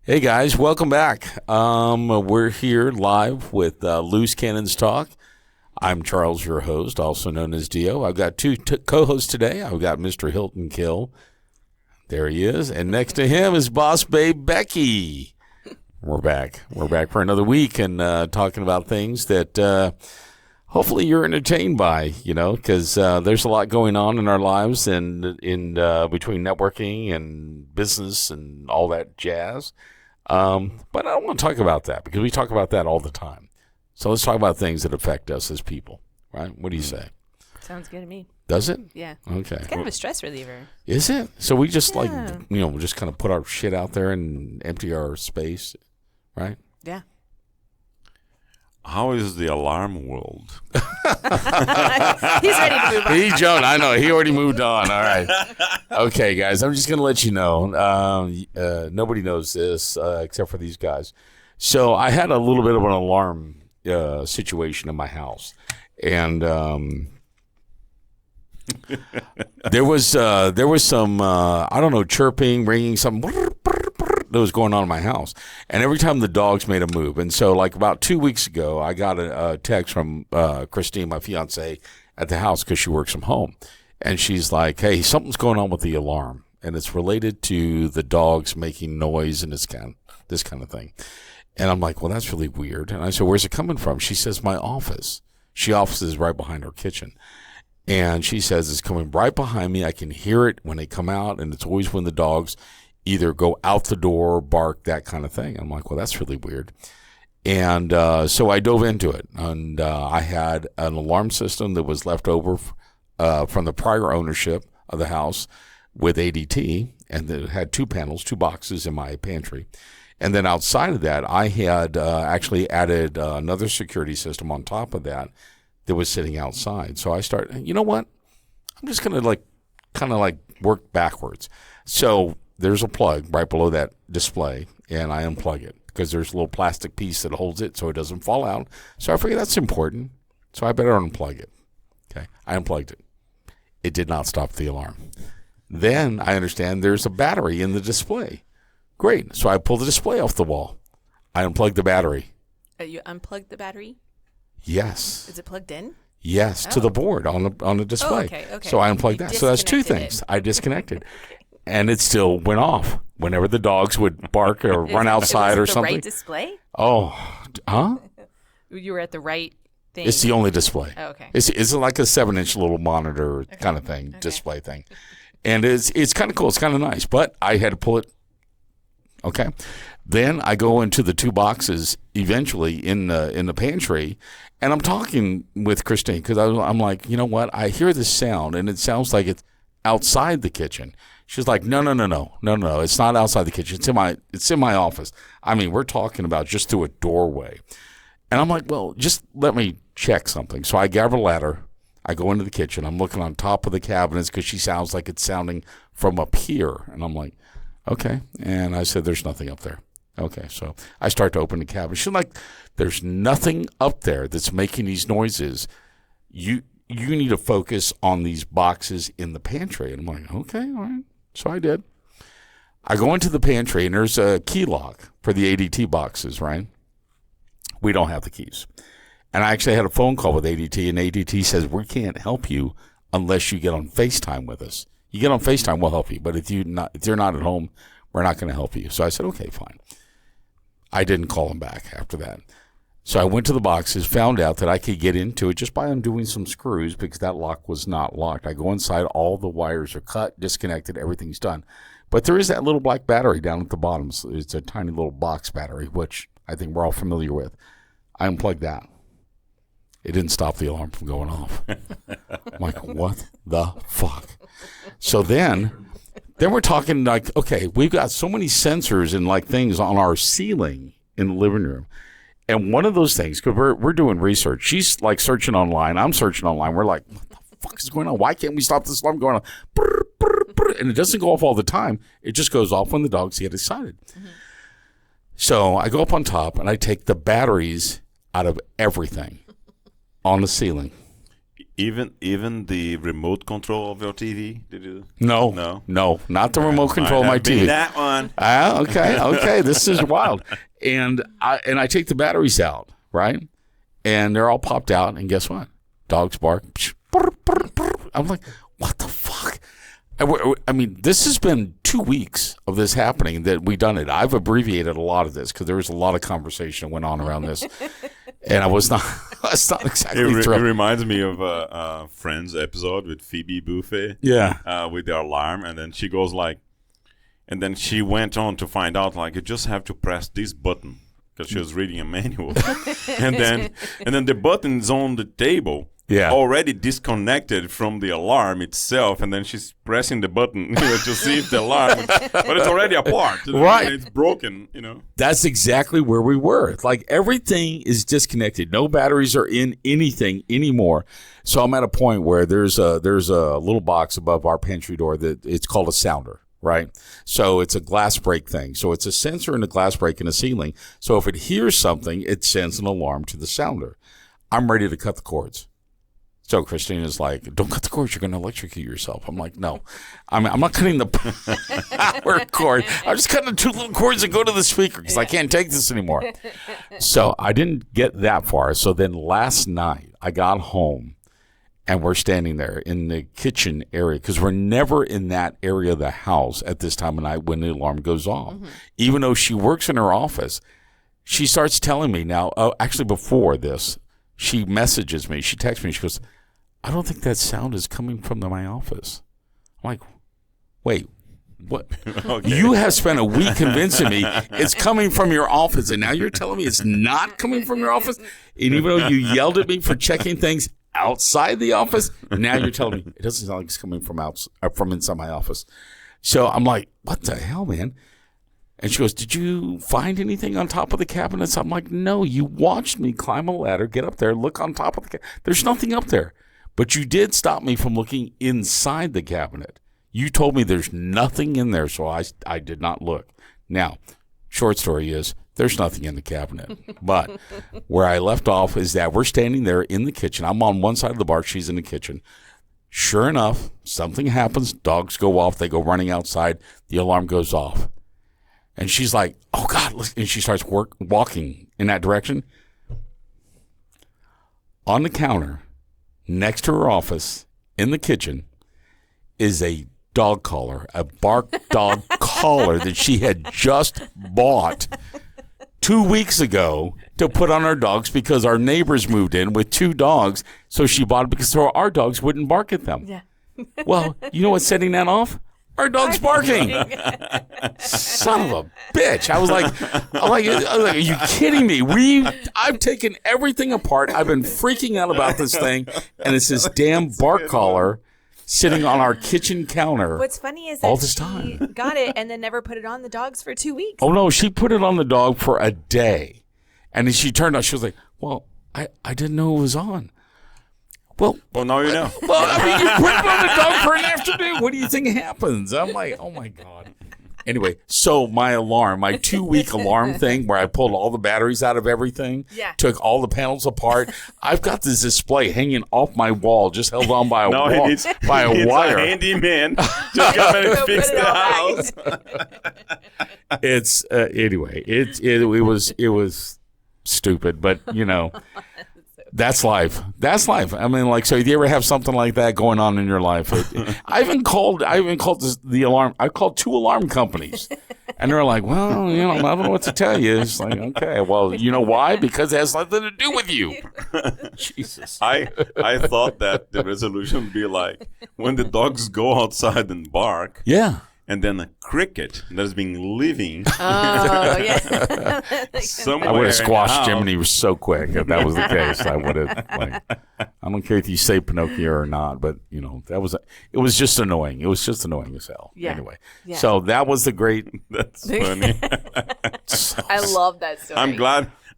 Hey guys, welcome back. We're here live with Loose Cannons Talk. I'm Charles, your host, also known as Dio. I've got two co-hosts today. I've got Mr. Hilton Kill. There he is. And next to him is Boss Babe Becky. We're back. We're back for another week and talking about things that hopefully you're entertained by, because there's a lot going on in our lives and in between networking and business and all that jazz. But I don't want to talk about that because we talk about that all the time. So let's talk about things that affect us as people, right? What do you say? Sounds good to me. Does it? Yeah. Okay. It's kind of a stress reliever. Is it? So we just just kind of put our shit out there and empty our space, right? Yeah. How is the alarm world? He's ready to move on. He jumped. I know. He already moved on. All right. Okay, guys. I'm just going to let you know. Nobody knows this except for these guys. So I had a little bit of an alarm situation in my house. And there was some, chirping, ringing, something that was going on in my house. And every time the dogs made a move. And so like about 2 weeks ago, I got a text from Christine, my fiancée, at the house because she works from home. And she's like, hey, something's going on with the alarm. And it's related to the dogs making noise and this kind of thing. And I'm like, well, that's really weird. And I said, where's it coming from? She says, my office. She offices right behind her kitchen. And she says, it's coming right behind me. I can hear it when they come out. And it's always when the dogs either go out the door, bark, that kind of thing. I'm like, well, that's really weird. And so I dove into it. And I had an alarm system that was left over from the prior ownership of the house with ADT. And it had two boxes in my pantry. And then outside of that, I had actually added another security system on top of that was sitting outside. So I started, you know what? I'm just going to kind of work backwards. So there's a plug right below that display, and I unplug it because there's a little plastic piece that holds it so it doesn't fall out. So I figured that's important, so I better unplug it. Okay, I unplugged it. It did not stop the alarm. Then I understand there's a battery in the display. Great, so I pulled the display off the wall. I unplugged the battery. You unplugged the battery? Yes. Is it plugged in? Yes, to the board on the display. Oh, okay. So I unplugged that. So that's two things. I disconnected. And it still went off whenever the dogs would bark or run outside or something. Right display? Oh, huh? You were at the right thing. It's the only display. Oh, okay. It's like a 7-inch little monitor kind of thing, display thing. And it's kind of cool. It's kind of nice. But I had to pull it. Okay. Then I go into the two boxes eventually in the pantry, and I'm talking with Christine because I'm like, you know what? I hear this sound, and it sounds like it's outside the kitchen. She's like, no. It's not outside the kitchen. It's in my office. I mean, we're talking about just through a doorway. And I'm like, well, just let me check something. So I grab a ladder. I go into the kitchen. I'm looking on top of the cabinets because she sounds like it's sounding from up here. And I'm like, okay. And I said, there's nothing up there. Okay. So I start to open the cabinet. She's like, there's nothing up there that's making these noises. You need to focus on these boxes in the pantry. And I'm like, okay, all right. So I did. I go into the pantry, and there's a key lock for the ADT boxes, right? We don't have the keys. And I actually had a phone call with ADT, and ADT says, we can't help you unless you get on FaceTime with us. You get on FaceTime, we'll help you. But if you're not at home, we're not going to help you. So I said, okay, fine. I didn't call him back after that. So I went to the boxes, found out that I could get into it just by undoing some screws because that lock was not locked. I go inside, all the wires are cut, disconnected, everything's done. But there is that little black battery down at the bottom. So it's a tiny little box battery, which I think we're all familiar with. I unplugged that. It didn't stop the alarm from going off. I'm like, what the fuck? So then we're talking like, okay, we've got so many sensors and like things on our ceiling in the living room. And one of those things, because we're doing research. She's like searching online. I'm searching online. We're like, what the fuck is going on? Why can't we stop this alarm going on? Brr, brr, brr. And it doesn't go off all the time. It just goes off when the dogs get excited. Mm-hmm. So I go up on top and I take the batteries out of everything on the ceiling. Even the remote control of your TV? Did you? No, not the remote control of my TV. That one. Okay. This is wild. And I take the batteries out, right? And they're all popped out. And guess what? Dogs bark. I'm like, what the fuck? I mean, this has been 2 weeks of this happening that we've done it. I've abbreviated a lot of this because there was a lot of conversation that went on around this. And I was not exactly thrilled. It reminds me of a Friends episode with Phoebe Buffet. Yeah. With the alarm. And then she goes like, and then she went on to find out, like, you just have to press this button because she was reading a manual. and then the button's on the table. Yeah. Already disconnected from the alarm itself, and then she's pressing the button to see if the alarm, but it's already apart. Right. It's broken, That's exactly where we were. Like everything is disconnected. No batteries are in anything anymore. So I'm at a point where there's a little box above our pantry door that it's called a sounder, right? So it's a glass break thing. So it's a sensor and a glass break in a ceiling. So if it hears something, it sends an alarm to the sounder. I'm ready to cut the cords. So Christina's like, don't cut the cords. You're going to electrocute yourself. I'm like, no. I'm not cutting the power cord. I'm just cutting the two little cords that go to the speaker because I can't take this anymore. So I didn't get that far. So then last night I got home and we're standing there in the kitchen area because we're never in that area of the house at this time of night when the alarm goes off. Mm-hmm. Even though she works in her office, she starts telling me now, actually before this, she messages me. She texts me. She goes, I don't think that sound is coming from my office. I'm like, wait, what? Okay. You have spent a week convincing me it's coming from your office, and now you're telling me it's not coming from your office? And even though you yelled at me for checking things outside the office, now you're telling me it doesn't sound like it's coming from inside my office. So I'm like, what the hell, man? And she goes, did you find anything on top of the cabinets? I'm like, no, you watched me climb a ladder, get up there, look on top of the cabinet. There's nothing up there. But you did stop me from looking inside the cabinet. You told me there's nothing in there, so I did not look. Now, short story is there's nothing in the cabinet. But where I left off is that we're standing there in the kitchen. I'm on one side of the bar. She's in the kitchen. Sure enough, something happens. Dogs go off. They go running outside. The alarm goes off. And she's like, oh, God. And she starts walking in that direction. On the counter, next to her office, in the kitchen, is a dog collar, a bark dog collar that she had just bought 2 weeks ago to put on our dogs because our neighbors moved in with 2 dogs. So she bought it because our dogs wouldn't bark at them. Yeah. Well, you know what's setting that off? Our dog's barking. Son of a bitch. I was like, are you kidding me? I've taken everything apart. I've been freaking out about this thing, and it's this damn bark collar sitting on our kitchen counter. What's funny is all that this she time. got it and then never put it on the dogs for 2 weeks. Oh, no, she put it on the dog for a day. And then she turned out, she was like, well, I didn't know it was on. Well, now you know. Well, I mean, you put it on the dog for an afternoon. What do you think happens? I'm like, oh, my God. Anyway, so my alarm, my 2-week alarm thing where I pulled all the batteries out of everything, took all the panels apart. I've got this display hanging off my wall, just held on by a wall, by a wire. A handyman just come in and fix the house. It's anyway. It was stupid, but you know. That's life. That's life. I mean, like, so do you ever have something like that going on in your life? I even called the alarm. I called 2 alarm companies, and they're like, well, you know, I don't know what to tell you. It's like, okay, well, you know why? Because it has nothing to do with you. Jesus. I thought that the resolution would be like when the dogs go outside and bark. Yeah. And then a cricket that's been living yeah. somewhere. I would have squashed Jiminy so quick if that was the case. I would have. Like, I don't care if you say Pinocchio or not, but you know it was just annoying. It was just annoying as hell. Yeah. Anyway, yeah. So that was the great. That's funny. I love that story.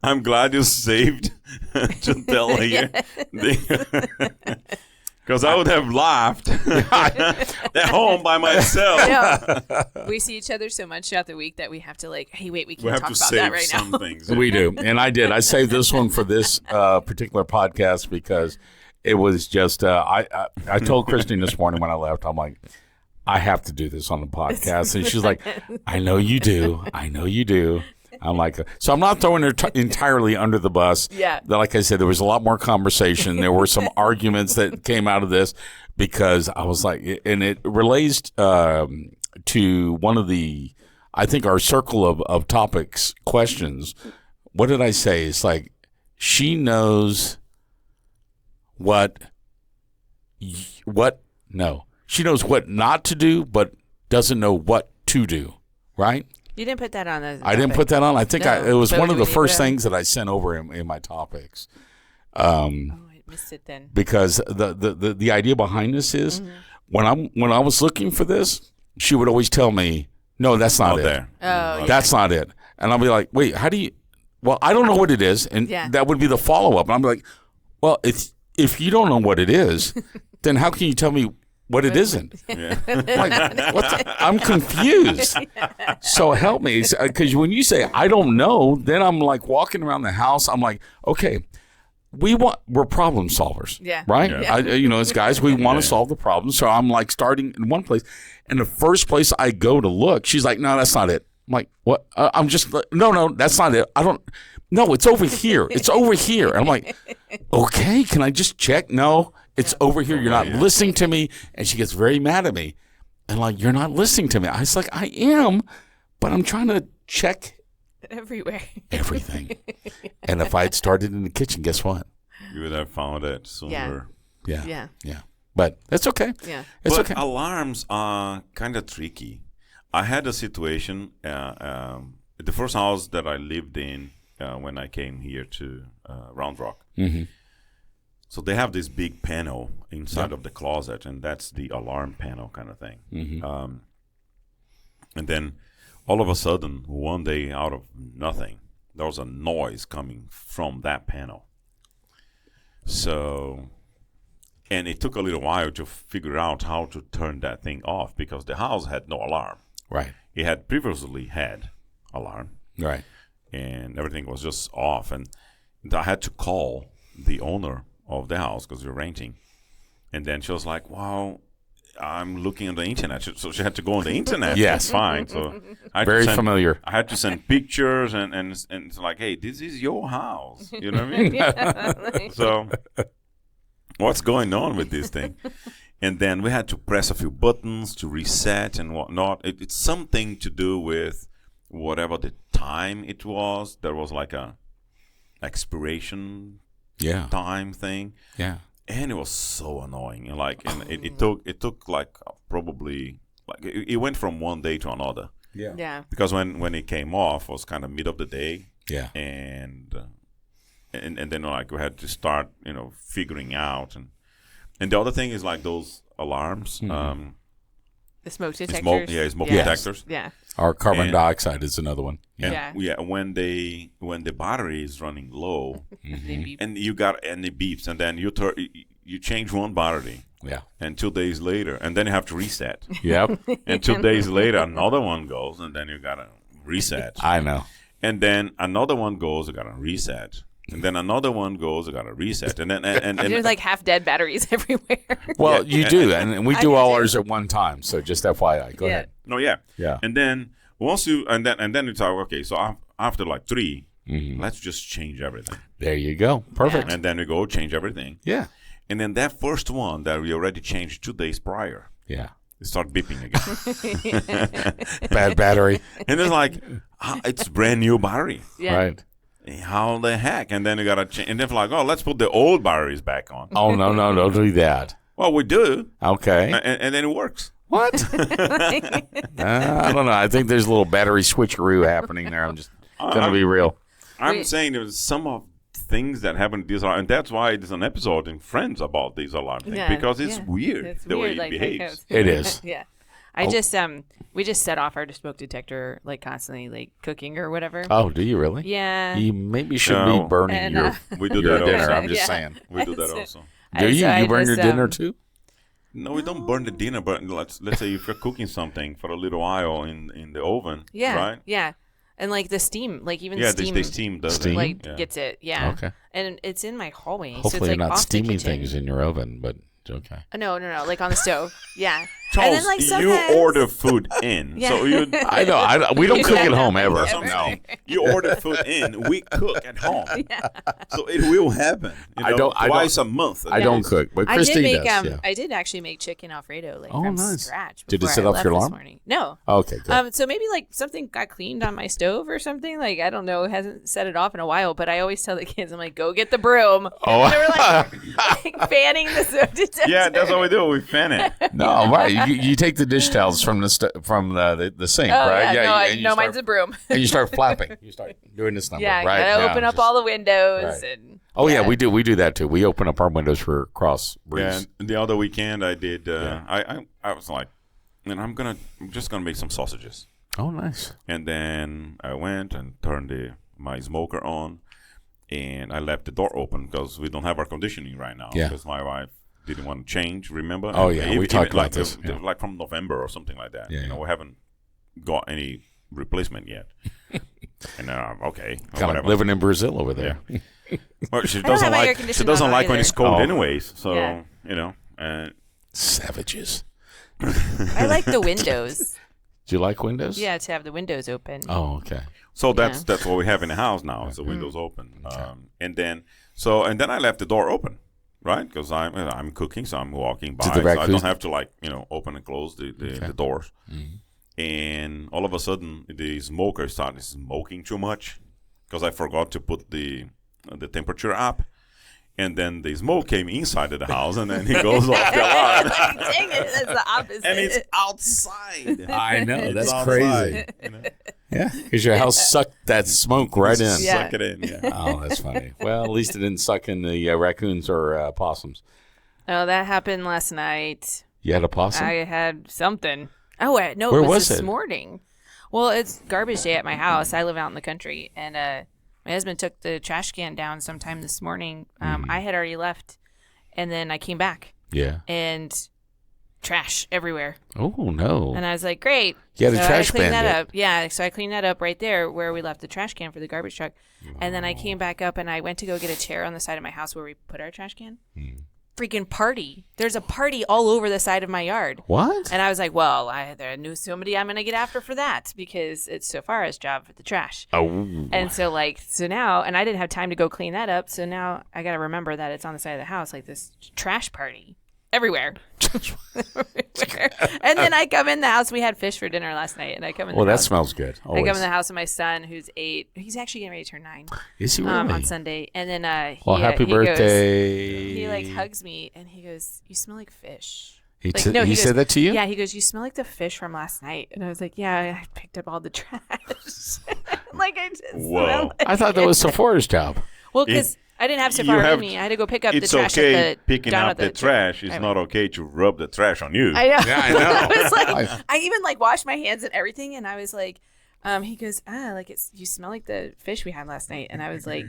I'm glad you saved to tell here. Because I would have laughed at home by myself. Yeah. We see each other so much throughout the week that we have to hey, wait, we can't talk about that right now. Things. We do. And I did. I saved this one for this particular podcast because It was just I told Christine this morning when I left, I'm like, I have to do this on the podcast. And she's like, I know you do. I know you do. I'm like, so I'm not throwing her entirely under the bus. Yeah. Like I said, there was a lot more conversation. There were some arguments that came out of this because I was like, and it relates to one of the, I think our circle of topics, questions. What did I say? It's like, she knows she knows what not to do, but doesn't know what to do, right? You didn't put that on. I didn't put that on. I think it was So one do of we the need first to- things that I sent over in my topics. Oh, I missed it then. Because the idea behind this is when I was looking for this, she would always tell me, "No, that's not Out it. there. Oh, That's not it." And I'll be like, "Wait, how do you?" Well, I don't know what it is, and Yeah. that would be the follow up. And I'm like, "Well, if you don't know what it is, then how can you tell me what it isn't?" Yeah. Like, I'm confused. So help me, because when you say I don't know, then I'm like walking around the house. I'm like, okay, we're problem solvers, Yeah. right? Yeah. As guys, we want Yeah. to solve the problem. So I'm like starting in one place, and the first place I go to look, she's like, "No, that's not it." I'm like, "What?" I'm just like, no, that's not it. I don't. No, it's over here. It's over here. And I'm like, okay, can I just check? No, it's over here. You're not listening to me. And she gets very mad at me. And like, you're not listening to me. I was like, I am, but I'm trying to check everywhere. everything. And if I had started in the kitchen, guess what? You would have found it sooner. Yeah. But it's okay. Yeah. It's But okay. alarms are kind of tricky. I had a situation, the first house that I lived in when I came here to Round Rock. Mm-hmm. So they have this big panel inside of the closet, and that's the alarm panel kind of thing. Mm-hmm. And then all of a sudden, one day out of nothing, there was a noise coming from that panel. So, and it took a little while to figure out how to turn that thing off because the house had no alarm. Right. It had previously had alarm, Right. and everything was just off. And I had to call the owner of the house because we were renting. And then she was like, "Well, I'm looking on the internet." So she had to go on the internet. Yes. To find. So I had to Very send- familiar. I had to send pictures and it's like, "Hey, this is your house." You know what I mean? So what's going on with this thing? And then we had to press a few buttons to reset and whatnot. It's something to do with whatever the time it was. There was like a expiration Yeah. time thing. Yeah. And it was so annoying. And it took like probably like it went from one day to another. Yeah. Because when it came off, it was kind of mid of the day. Yeah. And then like we had to start figuring out and the other thing is like those alarms. The smoke detectors. Smoke Yes. detectors. Yeah. Our carbon And- dioxide is another one. And when the battery is running low They beep. and it beeps and then you change one battery Yeah. and 2 days later and then you have to reset. Yep. And 2 days later another one goes and then you gotta reset. I know. And then another one goes, you gotta reset. And then another one goes, you gotta reset. And then and There's like half dead batteries everywhere. Well, Yeah. you do, and we I do do all too. ours at one time. So just FYI, go Yeah. ahead. no, yeah. Yeah. And then once you and then it's like, okay, so after like 3, let's just change everything. There you go. Perfect. And then we go change everything. Yeah. And then that first one that we already changed 2 days prior, Yeah. it start beeping again. Bad battery. And it's like, it's brand new battery. Yeah. Right. How the heck? And then you gotta change. And then like, oh, let's put the old batteries back on. Oh no, don't do that. Well, we do, Okay. and then it works. What? I don't know. I think there's a little battery switcheroo happening there. I'm just gonna be real. I'm Wait. saying there's some of things that happen to these alarm, and that's why there's an episode in Friends about these alarm things Yeah, because it's yeah. weird It's the way weird, it like, behaves. It is. Yeah. I just we just set off our smoke detector like constantly like cooking or whatever. Oh, do you really? Yeah. You maybe should No. be burning And, your We do your that dinner. also. I'm just Yeah. saying. We do that So- also. Do you? So I You burn your just, dinner too? No, we don't burn the dinner, but let's say if you're cooking something for a little while in the oven, Yeah. right? Yeah. And like the steam, like even Yeah, steam, they steam does Steam? it. like Yeah. gets it. Yeah. Okay. And it's in my hallway. so Hopefully it's like you're not off the steaming kitchen. things in your oven, but it's okay. No, like on the stove. Yeah. Charles, and then, like, you sometimes- order food in. Yeah. So you I know. We don't cook at home ever. That's what I'm saying. You order food in, we cook at home. Yeah. So it will happen. You I know, don't- twice a month. I don't cook, but I Christine did make does. Yeah. I did actually make chicken Alfredo like Oh, from nice. scratch. Did it before set I off left your this alarm? morning. No. Okay, good. So maybe like something got cleaned on my stove or something. Like I don't know, it hasn't set it off in a while. But I always tell the kids, I'm like, go get the broom. Oh. And they were like fanning the stove detector. Yeah, that's what we do. We fan it. No, right. You take the dish towels from the sink, Oh right? yeah, and you no, start, mine's a broom. and you start flapping. You start doing this number. Yeah, right? gotta open up all the windows Right. and. Oh yeah, we do that too. We open up our windows for cross breeze. Yeah, and the other weekend I did. I was like, and I'm just gonna make some sausages. Oh, nice. And then I went and turned my smoker on, and I left the door open because we don't have air conditioning right now. Yeah. Because my wife didn't want to change. Remember? Oh, And yeah, even- we talked even about like, this, yeah. like from November or something like that. Yeah, You know, yeah. we haven't got any replacement yet. And okay, Kind of whatever. living in Brazil over there. Well, she don't doesn't have air like conditioning on like when either. it's cold Oh. anyways. So Yeah. you know, Savages. I like the windows. Do you like windows? Yeah, to have the windows open. Oh, okay. so that's what we have in the house now. Is the windows open, and then I left the door open, right? Because I'm cooking, so I'm walking by, Did the so I raccoons- don't have to open and close the doors. And all of a sudden, the smoker started smoking too much because I forgot to put the temperature up. And then the smoke came inside of the house, and then it goes off the alarm. Dang it, that's the opposite. And it's outside. I know. That's It's crazy. outside, you know? Yeah, because your house sucked that smoke right in. Yeah. Suck it in. Yeah. Oh, that's funny. Well, at least it didn't suck in the raccoons or possums. Oh, that happened last night. You had a possum? I had something. Oh, no, Where it was this it? morning. Well, it's garbage day at my house. I live out in the country, and my husband took the trash can down sometime this morning. I had already left, and then I came back, Yeah. and trash everywhere. Oh, no. And I was like, great. You had a So trash I cleaned that bandit. up. Yeah, so I cleaned that up right there where we left the trash can for the garbage truck. And then I came back up and I went to go get a chair on the side of my house where we put our trash can. Freaking party. There's a party all over the side of my yard. What? And I was like, well, I knew somebody I'm going to get after for that because it's Sophar's job for the trash. Oh. And so now, and I didn't have time to go clean that up. So now I got to remember that it's on the side of the house, like this trash party everywhere. And then I come in the house. We had fish for dinner last night. And I come in the Well, that house. smells good. I Always. come in the house of my son, who's 8. He's actually getting ready to turn 9 Is he really? on Sunday. And then Well, happy he goes- birthday. he like hugs me and he goes, "You smell like fish." He, Like, t- no, he goes, said that to you? Yeah, he goes, "You smell like the fish from last night." And I was like, "Yeah, I picked up all the trash." Like I just Whoa. smelled like I thought that was Sephora's job. Well, because I didn't have You Sephora have- with me. I had to go pick up the It's trash okay at the picking down up at the trash. It's I not okay to rub the trash on you. I know. Yeah, I know. I was like, I even like washed my hands and everything, and I was like, he goes, like you smell like the fish we had last night, and I was like,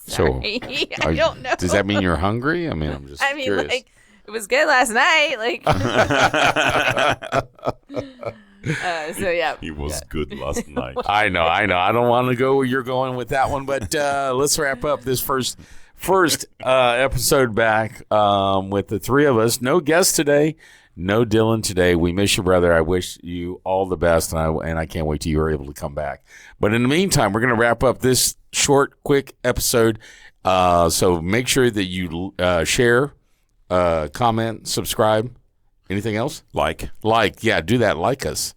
sorry, I don't know. Does that mean you're hungry? I mean, I'm just I mean, curious. like, it was good last night, like. So yeah. He was good last night. I know. I don't want to go where you're going with that one, but let's wrap up this first episode back with the three of us. No guest today. No Dylan today. We miss you, brother. I wish you all the best, and I can't wait till you're able to come back. But in the meantime, we're going to wrap up this short, quick episode. So make sure that you share, comment, subscribe. Anything else? Like. Yeah, do that. Like us.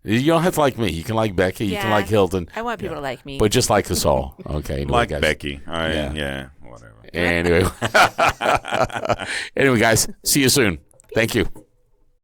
You don't have to like me. You can like Becky. You can Yeah. like Hilton. I want people to like me. But just like us all. Okay. Anyway, Like guys. Becky. Yeah. Yeah, whatever. Anyway. Anyway, guys, see you soon. Thank you.